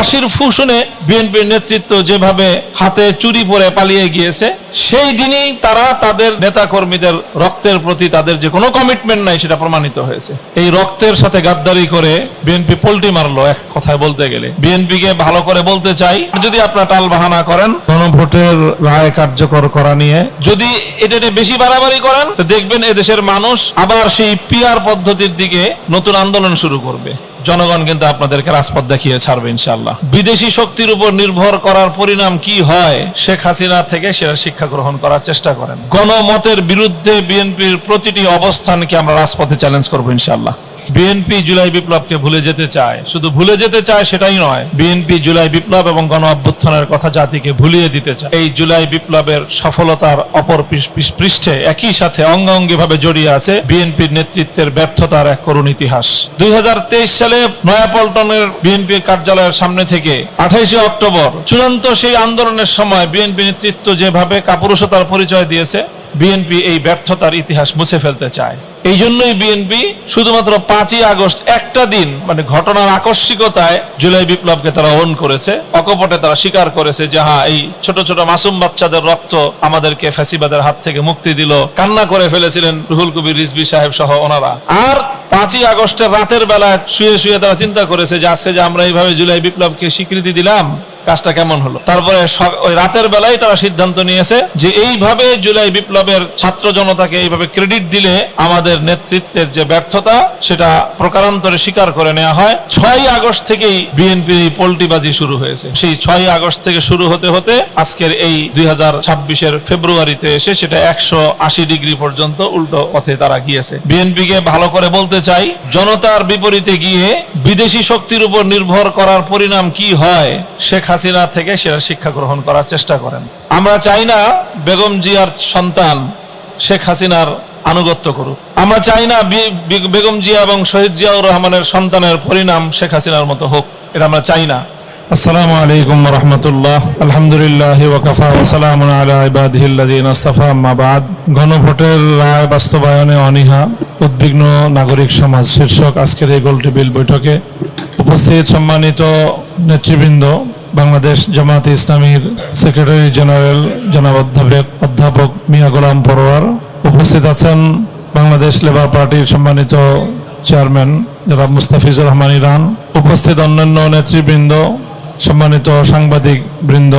ফাঁসির ফু শুনে বিএনপির নেতৃত্ব যেভাবে হাতে চুরি পরে পালিয়ে গিয়েছে, সেই দিনই তারা তাদের নেতা কর্মীদের রক্তের প্রতি তাদের যে কোনো কমিটমেন্ট নাই সেটা প্রমাণিত হয়েছে। এই রক্তের সাথে গাদ্দারি করে বিএনপি পোল্টি মারলো, এক কথায় বলতে গেলে। বিএনপিকে ভালো করে বলতে চাই, যদি আপনারা টাল বাহানা করেন গণভোটের রায় কার্যকর করা নিয়ে, যদি এটা বেশি বাড়াবাড়ি করেন, তো দেখবেন এদেশের মানুষ আবার সেই পিআর পদ্ধতির দিকে নতুন আন্দোলন শুরু করবে। জনগণ কিন্তু আপনাদেরকে রাজপথ দেখিয়ে ছাড়বে ইনশাআল্লাহ। বিদেশি শক্তির উপর নির্ভর করার পরিণাম কি হয়, শেখ হাসিনা থেকে সেটা শিক্ষা গ্রহণ করার চেষ্টা করেন। গণমতের বিরুদ্ধে বিএনপির প্রতিটি অবস্থানকে আমরা রাজপথে চ্যালেঞ্জ করবো ইনশাআল্লাহ। বিএনপি জুলাই বিপ্লবকে ভুলে যেতে চায়, শুধু ভুলে যেতে চায় সেটাই নয়, বিএনপি জুলাই বিপ্লব এবং গণ অভ্যুত্থানের কথা জাতিকে ভুলিয়ে দিতে চায়। এই জুলাই বিপ্লবের সফলতার অপর পৃষ্ঠে একই সাথে অঙ্গাঙ্গী ভাবে জড়িয়ে আছে বিএনপির নেতৃত্বের ব্যর্থতার এক করুণ ইতিহাস। 2023 সালে নয়াপল্টনের বিএনপির কার্যালয়ের সামনে থেকে 28 অক্টোবর চূড়ান্ত সেই আন্দোলনের সময় বিএনপি নেতৃত্ব যেভাবে কাপুরুষতার পরিচয় দিয়েছে, বিএনপি এই ব্যর্থতার ইতিহাস মুছে ফেলতে চায়। এই জন্যই বিএনপি শুধুমাত্র 5ই আগস্ট একটা দিন, মানে ঘটনার আকস্মিকতায় জুলাই বিপ্লবকে তারা অন করেছে। অকপটে তারা স্বীকার করেছে যে হ্যাঁ, এই ছোট ছোট মাসুম বাচ্চাদের রক্ত আমাদেরকে ফ্যাসিবাদের হাত থেকে মুক্তি দিল। কান্না করে ফেলেছিলেন রুহুল কবির রিজভী সাহেব সহ ওনারা। আর 5ই আগস্টের রাতের বেলায় শুয়ে শুয়ে তারা চিন্তা করেছে যে আজকে যে আমরা এইভাবে জুলাই বিপ্লবকে স্বীকৃতি দিলাম, কাজটা কেমন হলো। তারপরে ওই রাতের বেলায় তারা সিদ্ধান্ত নিয়েছে যে এইভাবে জুলাই বিপ্লবের ছাত্র জনতাকে এইভাবে ক্রেডিট দিলে আমাদের নেতৃত্বের যে ব্যর্থতা সেটা প্রকারান্তরে স্বীকার করে নেওয়া হয়। 6ই আগস্ট থেকেই বিএনপির এই পোল্টিবাজি শুরু হয়েছে। সেই 6ই আগস্ট থেকে শুরু হতে হতে আজকের এই 2026-এর ফেব্রুয়ারিতে এসে সেটা 180 ডিগ্রি পর্যন্ত উল্টো পথে তারা গিয়েছে। বিএনপিকে ভালো করে বলতে চাই, জনতার বিপরীতে গিয়ে বিদেশি শক্তির উপর নির্ভর করার পরিণাম কি হয়, শেখ হাসিনা থেকে সেটা শিক্ষা গ্রহণ করার চেষ্টা করেন। আমরা চাই না বেগম জিয়ার সন্তান শেখ হাসিনার আনুগত্য করুক। আমরা চাই না বেগম জিয়া এবং শহীদ জিয়াউর রহমানের সন্তানের পরিণাম শেখ হাসিনার মতো হোক, এটা আমরা চাই না। আসসালামু আলাইকুম ওয়া রাহমাতুল্লাহ। আলহামদুলিল্লাহ ওয়া কাফা ওয়া সালামুন আলা ইবাদিহিল্লাযিনা ইসতাফা, আম্মা বাদ। গণভোটের রায় বাস্তবায়নে অনীহা, উদ্বিগ্ন নাগরিক সমাজ শীর্ষক আজকের এই গোল টেবিল বৈঠকে উপস্থিত সম্মানিত নেতৃবৃন্দ, বাংলাদেশ জামায়াতে ইসলামীর সেক্রেটারি জেনারেল জনাব অধ্যাপক মিয়া গোলাম পরোয়ার, উপস্থিত আছেন বাংলাদেশ লেবার পার্টির সম্মানিত চেয়ারম্যান জনাব মুস্তাফিজুর রহমান ইরান, উপস্থিত অন্যান্য নেতৃবৃন্দ, সম্মানিত সাংবাদিক বৃন্দ,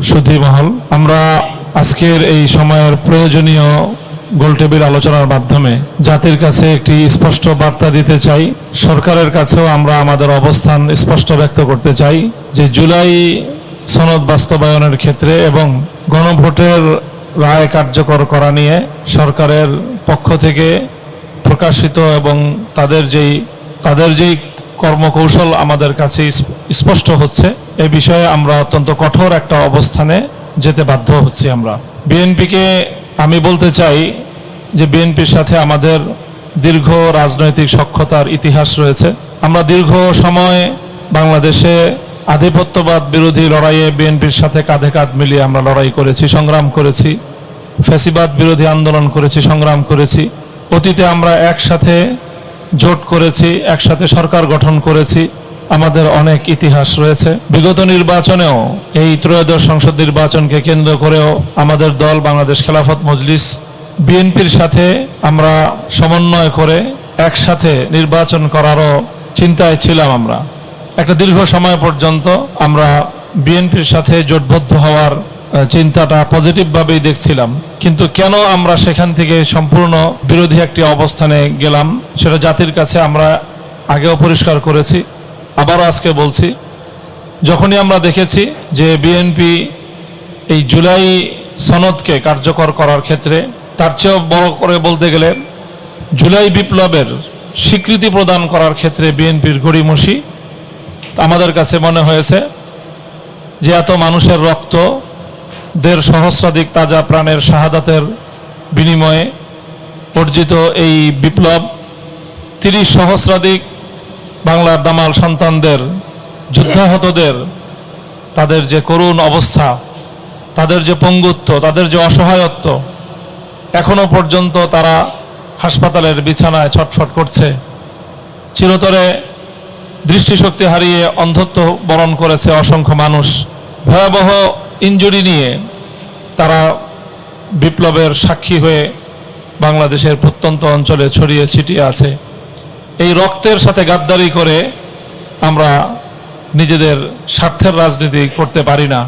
সুধী মহল। আমরা আজকের এই সময়ের প্রয়োজনীয় গোলটেবিল আলোচনার মাধ্যমে জাতির কাছে একটি স্পষ্ট বার্তা দিতে চাই। সরকারের কাছেও আমরা আমাদের অবস্থান স্পষ্ট ব্যক্ত করতে চাই যে জুলাই সনদ বাস্তবায়নের ক্ষেত্রে এবং গণভোটের রায় কার্যকর করা নিয়ে সরকারের পক্ষ থেকে প্রকাশিত এবং তাদের যেই কর্মকৌশল আমাদের কাছে স্পষ্ট হচ্ছে, এই বিষয়ে আমরা অত্যন্ত কঠোর একটা অবস্থানে যেতে বাধ্য হচ্ছি। আমরা বিএনপিকে আমি বলতে চাই যে বিএনপির সাথে আমাদের দীর্ঘ রাজনৈতিক সখ্যতার ইতিহাস রয়েছে। আমরা দীর্ঘ সময় বাংলাদেশে আধিপত্যবাদ বিরোধী লড়াইয়ে বিএনপির সাথে কাঁধে কাঁধ মিলিয়ে আমরা লড়াই করেছি, সংগ্রাম করেছি, ফ্যাসিবাদ বিরোধী আন্দোলন করেছি, সংগ্রাম করেছি। অতীতে আমরা একসাথে জোট করেছি, একসাথে সরকার গঠন করেছি, আমাদের অনেক ইতিহাস রয়েছে। বিগত নির্বাচনেও এই ত্রয়োদশ সংসদ নির্বাচনকে কেন্দ্র করেও আমাদের দল বাংলাদেশ খেলাফত মজলিস বিএনপির সাথে আমরা সমন্বয় করে একসাথে নির্বাচন করারও চিন্তায় ছিলাম। আমরা একটা দীর্ঘ সময় পর্যন্ত আমরা বিএনপির সাথে জোটবদ্ধ হওয়ার চিন্তাটা পজিটিভভাবেই দেখছিলাম, কিন্তু কেন আমরা সেখান থেকে সম্পূর্ণ বিরোধী একটি অবস্থানে গেলাম সেটা জাতির কাছে আমরা আগেও পরিষ্কার করেছি, আবারও আজকে বলছি। যখনই আমরা দেখেছি যে বিএনপি এই জুলাই সনদকে কার্যকর করার ক্ষেত্রে, তার চেয়েও বড় করে বলতে গেলে জুলাই বিপ্লবের স্বীকৃতি প্রদান করার ক্ষেত্রে বিএনপির গড়িমসি, আমাদের কাছে মনে হয়েছে যে এত মানুষের রক্ত, 1.5 সহস্রাধিক তাজা প্রাণের শাহাদাতের বিনিময়ে অর্জিত এই বিপ্লব, 30 সহস্রাধিক বাংলার দামাল সন্তানদের, যুদ্ধাহতদের, তাদের যে করুণ অবস্থা, তাদের যে পঙ্গুত্ব, তাদের যে অসহায়ত্ব, এখনো পর্যন্ত তারা হাসপাতালের বিছানায় ছটফট করছে। চিরতরে দৃষ্টিশক্তি হারিয়ে অন্ধত্ব বরণ করেছে অসংখ্য মানুষ। ভয়াবহ ইনজুরি নিয়ে তারা বিপ্লবের সাক্ষী হয়ে বাংলাদেশের প্রত্যন্ত অঞ্চলে ছড়িয়ে ছিটিয়ে আছে। এই রক্তের সাথে গাদ্দারি করে আমরা নিজেদের স্বার্থের রাজনীতি করতে পারি না।